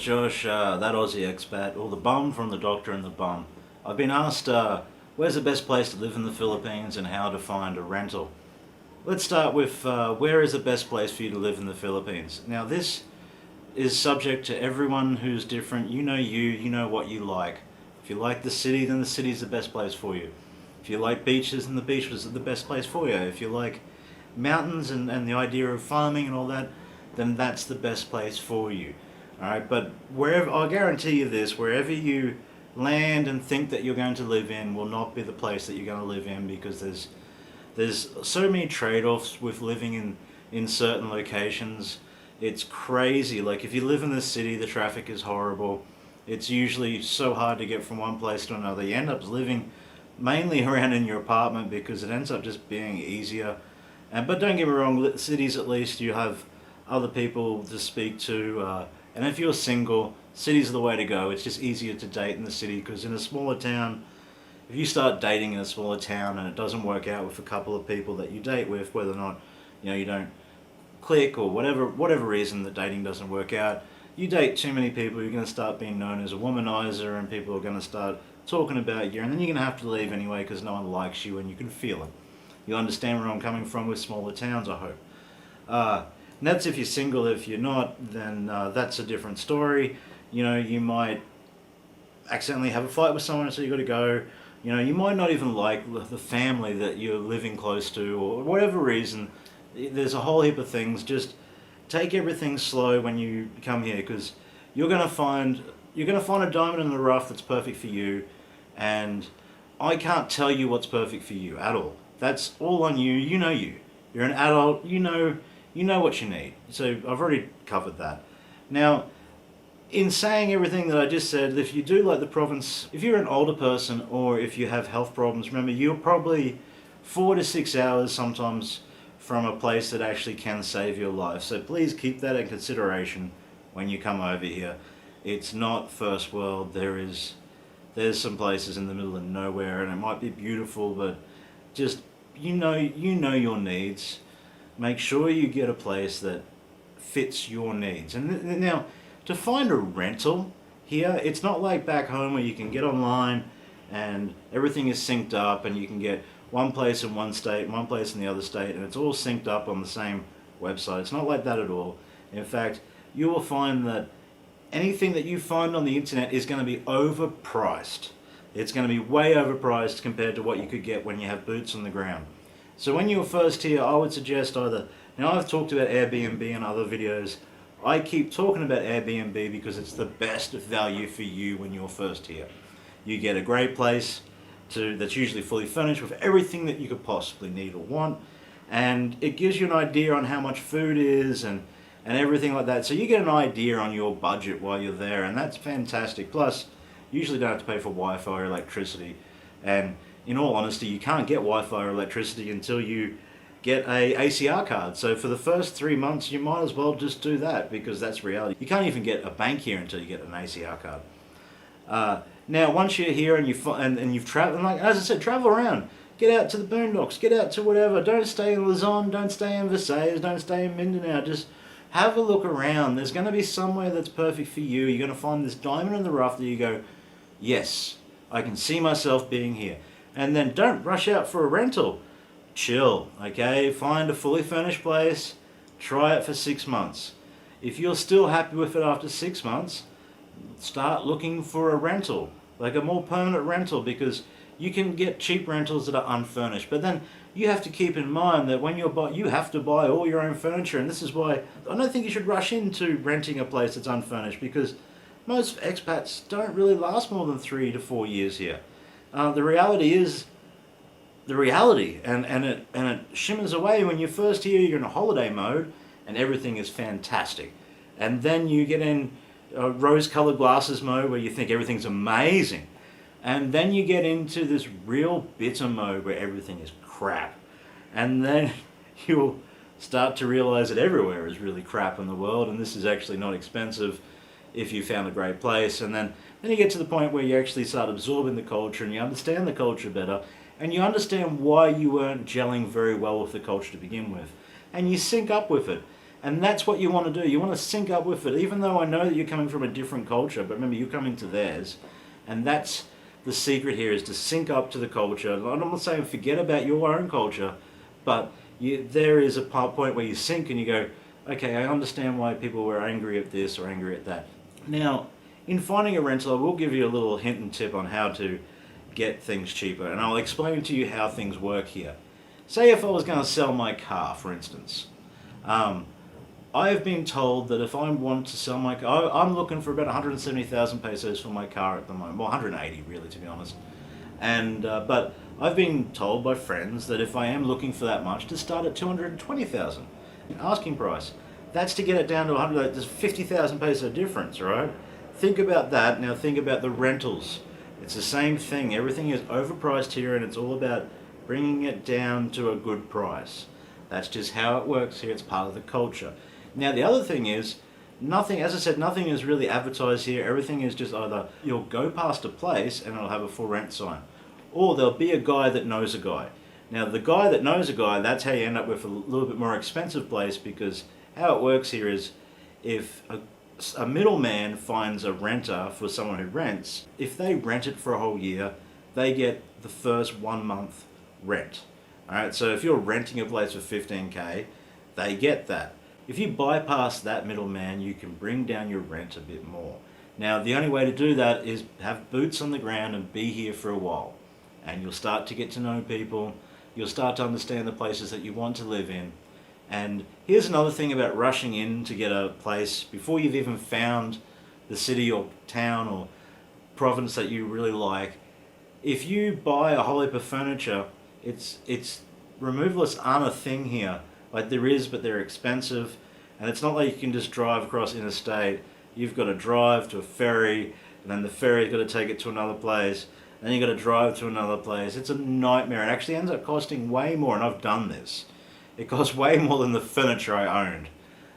it's Josh, that Aussie expat, or the bum from the doctor and the bum. I've been asked where's the best place to live in the Philippines and how to find a rental. Let's start with where is the best place for you to live in the Philippines. Now this is subject to everyone who's different. You know what you like. If you like the city, then the city's the best place for you. If you like beaches, then the beach is the best place for you. If you like mountains and the idea of farming and all that, then that's the best place for you. Alright, but wherever, I'll guarantee you this, wherever you land and think that you're going to live in will not be the place that you're going to live in, because there's so many trade-offs with living in certain locations. It's crazy. Like if you live in the city, the traffic is horrible. It's usually so hard to get from one place to another. You end up living mainly around in your apartment because it ends up just being easier. But don't get me wrong, cities at least you have other people to speak to. And if you're single, cities are the way to go. It's just easier to date in the city, because in a smaller town, if you start dating in a smaller town and it doesn't work out with a couple of people that you date with, whether or not you don't click or whatever reason that dating doesn't work out, you date too many people, you're going to start being known as a womanizer, and people are going to start talking about you, and then you're going to have to leave anyway because no one likes you, and you can feel it. You understand where I'm coming from with smaller towns, I hope. And that's if you're single. If you're not, then that's a different story. You might accidentally have a fight with someone, so you got to go. You might not even like the family that you're living close to, or whatever reason. There's a whole heap of things. Just take everything slow when you come here, because you're gonna find a diamond in the rough that's perfect for you, and I can't tell you what's perfect for you at all. That's all on you. You're an adult. You know what you need. So I've already covered that. Now, in saying everything that I just said, if you do like the province, if you're an older person or if you have health problems, remember you're probably 4 to 6 hours sometimes from a place that actually can save your life. So please keep that in consideration when you come over here. It's not first world. There's some places in the middle of nowhere, and it might be beautiful, but just you know your needs. Make sure you get a place that fits your needs. And now, to find a rental here, it's not like back home where you can get online and everything is synced up and you can get one place in one state, one place in the other state, and it's all synced up on the same website. It's not like that at all. In fact, you will find that anything that you find on the internet is going to be overpriced. It's going to be way overpriced compared to what you could get when you have boots on the ground. So when you're first here, I would suggest either, now I've talked about Airbnb in other videos. I keep talking about Airbnb because it's the best value for you when you're first here. You get a great place that's usually fully furnished with everything that you could possibly need or want, and it gives you an idea on how much food is and everything like that. So you get an idea on your budget while you're there, and that's fantastic. Plus, you usually don't have to pay for Wi-Fi or electricity, and in all honesty, you can't get Wi-Fi or electricity until you get a ACR card. So for the first 3 months, you might as well just do that, because that's reality. You can't even get a bank here until you get an ACR card. Now, once you're here and you've traveled, like as I said, travel around. Get out to the boondocks. Get out to whatever. Don't stay in Luzon. Don't stay in Visayas. Don't stay in Mindanao. Just have a look around. There's going to be somewhere that's perfect for you. You're going to find this diamond in the rough that you go, yes, I can see myself being here. And then don't rush out for a rental. Chill, okay? Find a fully furnished place. Try it for 6 months. If you're still happy with it after 6 months, start looking for a rental, like a more permanent rental, because you can get cheap rentals that are unfurnished. But then you have to keep in mind that when you have to buy all your own furniture, and this is why I don't think you should rush into renting a place that's unfurnished, because most expats don't really last more than 3 to 4 years here. The reality is the reality, and it shimmers away. When you're first here, you're in a holiday mode, and everything is fantastic. And then you get in rose-colored glasses mode, where you think everything's amazing. And then you get into this real bitter mode where everything is crap. And then you'll start to realize that everywhere is really crap in the world, and this is actually not expensive if you found a great place. And then you get to the point where you actually start absorbing the culture, and you understand the culture better, and you understand why you weren't gelling very well with the culture to begin with, and you sync up with it. And that's what you want to do. You want to sync up with it, even though I know that you're coming from a different culture, but remember, you're coming to theirs. And that's the secret here, is to sync up to the culture. I'm not saying forget about your own culture, but there is a point where you sync and you go, okay, I understand why people were angry at this or angry at that. Now, in finding a rental, I will give you a little hint and tip on how to get things cheaper, and I'll explain to you how things work here. Say if I was going to sell my car, for instance. I have been told that if I want to sell my car, I'm looking for about 170,000 pesos for my car at the moment. Well, 180 really, to be honest. And but I've been told by friends that if I am looking for that much, to start at 220,000 asking price. That's to get it down to 100. There's 50,000 peso difference, right? Think about that. Now think about the rentals. It's the same thing. Everything is overpriced here, and it's all about bringing it down to a good price. That's just how it works here. It's part of the culture. Now the other thing is, nothing, as I said, nothing is really advertised here. Everything is just either you'll go past a place and it'll have a for rent sign, or there'll be a guy that knows a guy. Now the guy that knows a guy, that's how you end up with a little bit more expensive place, because how it works here is if a middleman finds a renter for someone who rents, if they rent it for a whole year, they get the first 1 month rent. Alright, so if you're renting a place for 15k, they get that. If you bypass that middleman, you can bring down your rent a bit more. Now, the only way to do that is have boots on the ground and be here for a while. And you'll start to get to know people. You'll start to understand the places that you want to live in. And here's another thing about rushing in to get a place before you've even found the city or town or province that you really like. If you buy a whole heap of furniture, it's removalists aren't a thing here. Like there is, but they're expensive, and it's not like you can just drive across interstate. You've got to drive to a ferry, and then the ferry's got to take it to another place, and then you've got to drive to another place. It's a nightmare. It actually ends up costing way more, and I've done this. It costs way more than the furniture I owned.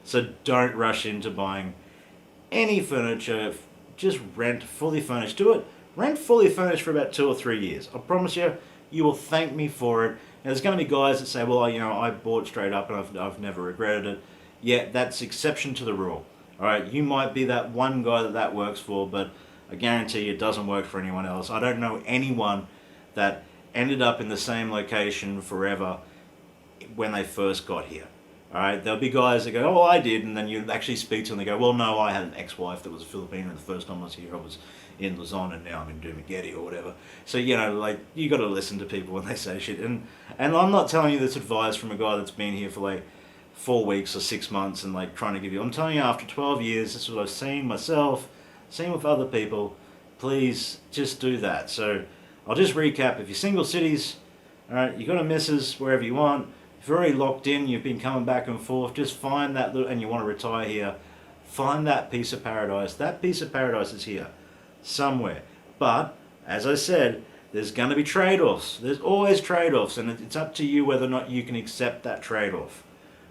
So don't rush into buying any furniture. Just rent fully furnished. Do it. Rent fully furnished for about 2 or 3 years. I promise you, you will thank me for it. Now, there's going to be guys that say, well, I bought straight up and I've never regretted it. Yeah, that's exception to the rule. All right, you might be that one guy that works for, but I guarantee you it doesn't work for anyone else. I don't know anyone that ended up in the same location forever when they first got here. All right, there'll be guys that go, oh, I did, and then you actually speak to them and they go, well, no, I had an ex-wife that was a Filipino, and the first time I was here, I was in Luzon, and now I'm in Dumaguete or whatever. So, like, you got to listen to people when they say shit. And I'm not telling you this advice from a guy that's been here for, like, 4 weeks or 6 months and, like, trying to give you... I'm telling you, after 12 years, this is what I've seen myself, seen with other people. Please, just do that. So, I'll just recap. If you're single cities, all right, you got a missus wherever you want. If you're already locked in, you've been coming back and forth, just find that little... and you want to retire here, find that piece of paradise. That piece of paradise is here. Somewhere. But, as I said, there's going to be trade-offs. There's always trade-offs, and it's up to you whether or not you can accept that trade-off.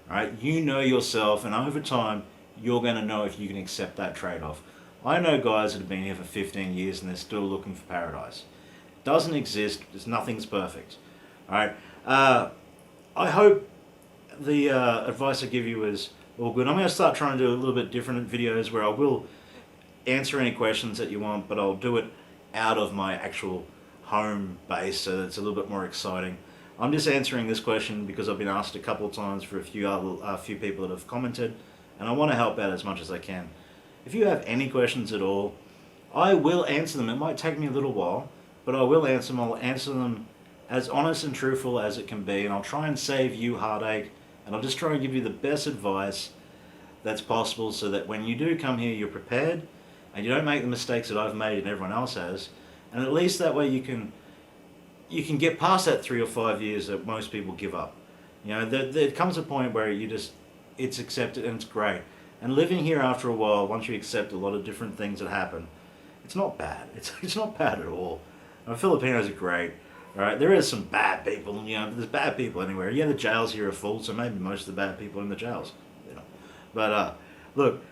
Right? You know yourself, and over time, you're going to know if you can accept that trade-off. I know guys that have been here for 15 years and they're still looking for paradise. It doesn't exist. Nothing's perfect. All right. I hope the advice I give you is all good. I'm going to start trying to do a little bit different videos where I will answer any questions that you want, but I'll do it out of my actual home base, so that it's a little bit more exciting. I'm just answering this question because I've been asked a couple of times for a few people that have commented, and I want to help out as much as I can. If you have any questions at all, I will answer them. It might take me a little while, but I will answer them. I'll answer them as honest and truthful as it can be, and I'll try and save you heartache, and I'll just try and give you the best advice that's possible, so that when you do come here, you're prepared, and you don't make the mistakes that I've made and everyone else has, and at least that way you can get past that 3 or 5 years that most people give up. You know, there comes a point where it's accepted and it's great. And living here after a while, once you accept a lot of different things that happen, it's not bad. It's not bad at all. Filipinos are great. All right, there is some bad people. There's bad people anywhere. Yeah, the jails here are full, so maybe most of the bad people are in the jails. But look.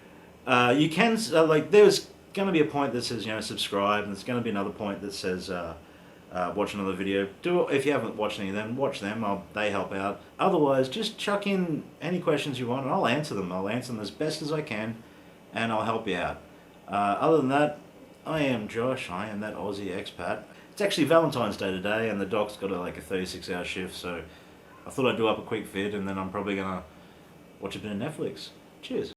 You can, there's going to be a point that says, subscribe, and there's going to be another point that says, watch another video. Do it if you haven't watched any of them. Watch them. They help out. Otherwise, just chuck in any questions you want, and I'll answer them. I'll answer them as best as I can, and I'll help you out. Other than that, I am Josh. I am that Aussie expat. It's actually Valentine's Day today, and the doc's got like a 36-hour shift, so I thought I'd do up a quick vid, and then I'm probably gonna watch a bit of Netflix. Cheers.